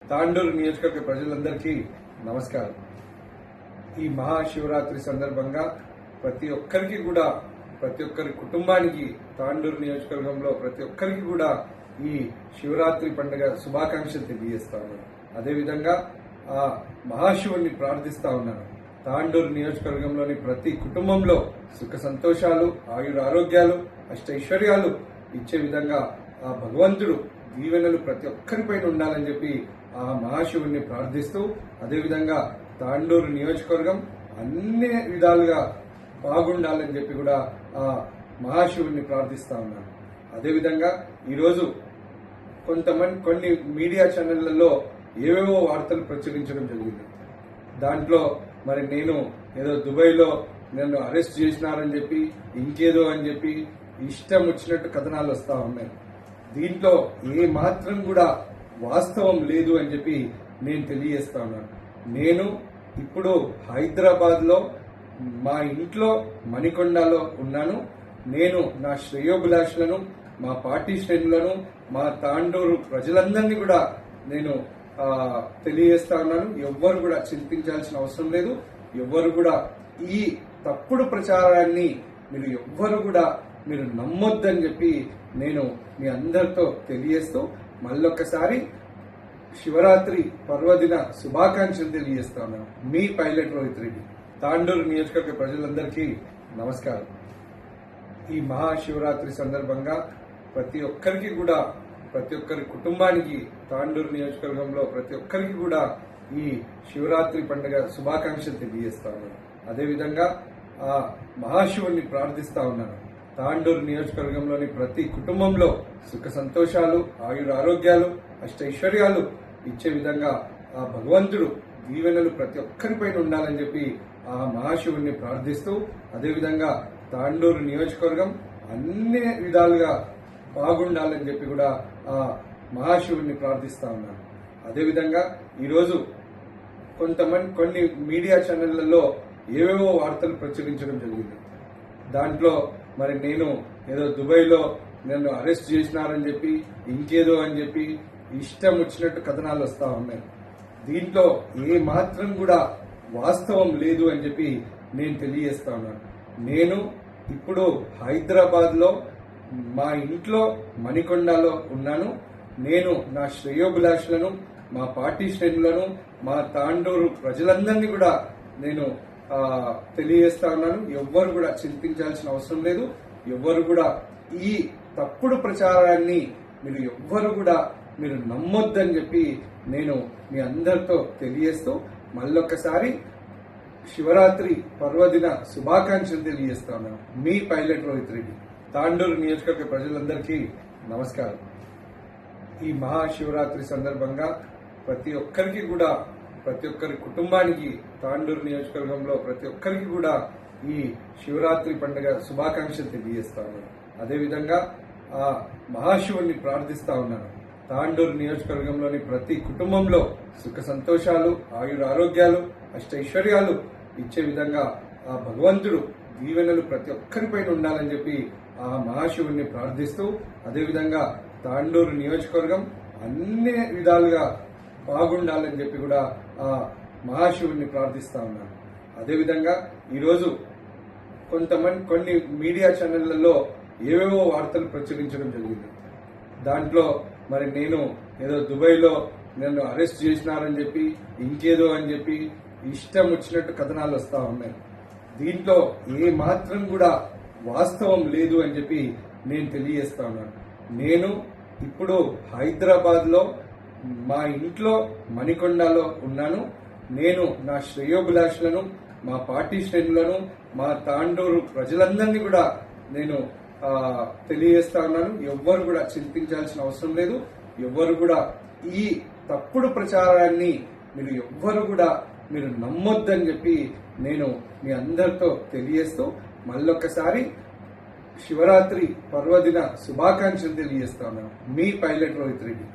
తాండూరు నియోజకవర్గ ప్రజలందరికీ నమస్కారం. ఈ మహాశివరాత్రి సందర్భంగా ప్రతి ఒక్కరి కుటుంబానికి తాండూరు నియోజకవర్గంలో ప్రతి ఒక్కరికి కూడా ఈ శివరాత్రి పండుగ శుభాకాంక్షలు తెలియజేస్తా ఉన్నాను. అదేవిధంగా ఆ మహాశివుణ్ణి ప్రార్థిస్తా ఉన్నాను. తాండూరు నియోజకవర్గంలోని ప్రతి కుటుంబంలో సుఖ సంతోషాలు, ఆయుర ఆరోగ్యాలు, అష్టైశ్వర్యాలు ఇచ్చే విధంగా ఆ భగవంతుడు దీవెనలు ప్రతి ఒక్కరిపైన ఉండాలని చెప్పి ఆ మహాశివుణ్ణి ప్రార్థిస్తూ, అదేవిధంగా తాండూరు నియోజకవర్గం అన్ని విధాలుగా బాగుండాలని చెప్పి కూడా ఆ మహాశివుణ్ణి ప్రార్థిస్తా ఉన్నాను. అదేవిధంగా ఈరోజు కొన్ని మీడియా ఛానళ్లలో ఏవేవో వార్తలు ప్రచురించడం జరిగింది. దాంట్లో మరి నేను ఏదో దుబాయ్లో నన్ను అరెస్ట్ చేసినారని చెప్పి, ఇంకేదో అని చెప్పి ఇష్టం వచ్చినట్టు కథనాలు వస్తా ఉన్నాయి. దీంట్లో ఏ మాత్రం కూడా వాస్తవం లేదు అని చెప్పి నేను తెలియజేస్తా ఉన్నాను. నేను ఇప్పుడు హైదరాబాద్ లో మా ఇంట్లో మణికొండలో ఉన్నాను. నేను నా శ్రేయోభిలాషులను, మా పార్టీ శ్రేణులను, మా తాండూరు ప్రజలందరినీ కూడా నేను తెలియజేస్తా ఉన్నాను. ఎవ్వరు కూడా చింతించాల్సిన అవసరం లేదు. ఎవ్వరు కూడా ఈ తప్పుడు ప్రచారాన్ని మీరు నమ్మొద్దని చెప్పి నేను మీ అందరితో తెలియజేస్తూ మళ్ళొక్కసారి శివరాత్రి పర్వదిన శుభాకాంక్షలు తెలియజేస్తా ఉన్నాను. మీ పైలట్ రోహిత్ రెడ్డి. తాండూరు నియోజకవర్గ ప్రజలందరికీ నమస్కారం. ఈ మహాశివరాత్రి సందర్భంగా ప్రతి ఒక్కరి కుటుంబానికి తాండూరు నియోజకవర్గంలో ప్రతి ఒక్కరికి కూడా ఈ శివరాత్రి పండుగ శుభాకాంక్షలు తెలియజేస్తా ఉన్నాను. అదేవిధంగా ఆ మహాశివుణ్ణి ప్రార్థిస్తా ఉన్నాను. తాండూరు నియోజకవర్గంలోని ప్రతి కుటుంబంలో సుఖ సంతోషాలు, ఆయుర ఆరోగ్యాలు, అష్టైశ్వర్యాలు ఇచ్చే విధంగా ఆ భగవంతుడు దీవెనలు ప్రతి ఒక్కరిపైన ఉండాలని చెప్పి ఆ మహాశివుణ్ణి ప్రార్థిస్తూ, అదేవిధంగా తాండూరు నియోజకవర్గం అన్ని విధాలుగా బాగుండాలని చెప్పి కూడా ఆ మహాశివుణ్ణి ప్రార్థిస్తా ఉన్నాను. అదేవిధంగా ఈరోజు కొన్ని మీడియా ఛానళ్లలో ఏవేవో వార్తలు ప్రచురించడం జరిగింది. దాంట్లో మరి నేను ఏదో దుబాయ్లో నన్ను అరెస్ట్ చేసినారని చెప్పి, ఇంకేదో అని చెప్పి ఇష్టం వచ్చినట్టు కథనాలు వస్తా ఉన్నాయి. దీంట్లో ఏ మాత్రం కూడా వాస్తవం లేదు అని చెప్పి నేను తెలియజేస్తా ఉన్నాను. నేను ఇప్పుడు హైదరాబాద్ లో మా ఇంట్లో మణికొండలో ఉన్నాను. నేను నా శ్రేయోభిలాషులను, మా పార్టీ శ్రేణులను, మా తాండూరు ప్రజలందరినీ కూడా నేను తెలియజేస్తా ఉన్నాను. ఎవ్వరు కూడా చింతించాల్సిన అవసరం లేదు. ఎవ్వరు కూడా ఈ తప్పుడు ప్రచారాన్ని మీరు నమ్మొద్దని చెప్పి నేను మీ అందరితో తెలియజేస్తూ మళ్ళొక్కసారి శివరాత్రి పర్వదిన శుభాకాంక్షలు తెలియజేస్తా ఉన్నాను. మీ పైలట్ రోహిత్ రెడ్డి. తాండూరు నియోజకవర్గ ప్రజలందరికీ నమస్కారం. ఈ మహాశివరాత్రి సందర్భంగా ప్రతి ఒక్కరి కుటుంబానికి తాండూరు నియోజకవర్గంలో ప్రతి ఒక్కరికి కూడా ఈ శివరాత్రి పండుగ శుభాకాంక్షలు తెలియజేస్తా ఉన్నాను. అదేవిధంగా ఆ మహాశివుణ్ణి ప్రార్థిస్తా ఉన్నాను. తాండూరు నియోజకవర్గంలోని ప్రతి కుటుంబంలో సుఖ సంతోషాలు, ఆయుర ఆరోగ్యాలు, అష్టైశ్వర్యాలు ఇచ్చే విధంగా ఆ భగవంతుడు దీవెనలు ప్రతి ఒక్కరిపైన ఉండాలని చెప్పి ఆ మహాశివుణ్ణి ప్రార్థిస్తూ, అదేవిధంగా తాండూరు నియోజకవర్గం అన్ని విధాలుగా బాగుండాలని చెప్పి కూడా ఆ మహాశివుణ్ణి ప్రార్థిస్తా ఉన్నాను. అదేవిధంగా ఈరోజు కొన్ని మీడియా ఛానళ్లలో ఏవేవో వార్తలు ప్రచురించడం జరిగింది. దాంట్లో మరి నేను ఏదో దుబాయ్లో నన్ను అరెస్ట్ చేసినారని చెప్పి, ఇంకేదో అని చెప్పి ఇష్టం వచ్చినట్టు కథనాలు వస్తా ఉన్నాయి. దీంట్లో ఏ మాత్రం కూడా వాస్తవం లేదు అని చెప్పి నేను తెలియజేస్తా ఉన్నాను. నేను ఇప్పుడు హైదరాబాద్ లో మా ఇంట్లో మణికొండలో ఉన్నాను. నేను నా శ్రేయోభిలాషులను, మా పార్టీ శ్రేణులను, మా తాండూరు ప్రజలందరినీ కూడా నేను తెలియజేస్తా ఉన్నాను. ఎవ్వరు కూడా చింతించాల్సిన అవసరం లేదు. ఎవ్వరు కూడా ఈ తప్పుడు ప్రచారాన్ని మీరు నమ్మొద్దని చెప్పి నేను మీ అందరితో తెలియజేస్తూ మళ్ళొక్కసారి శివరాత్రి పర్వదిన శుభాకాంక్షలు తెలియజేస్తా ఉన్నాను. మీ పైలట్ రోహిత్ రెడ్డి.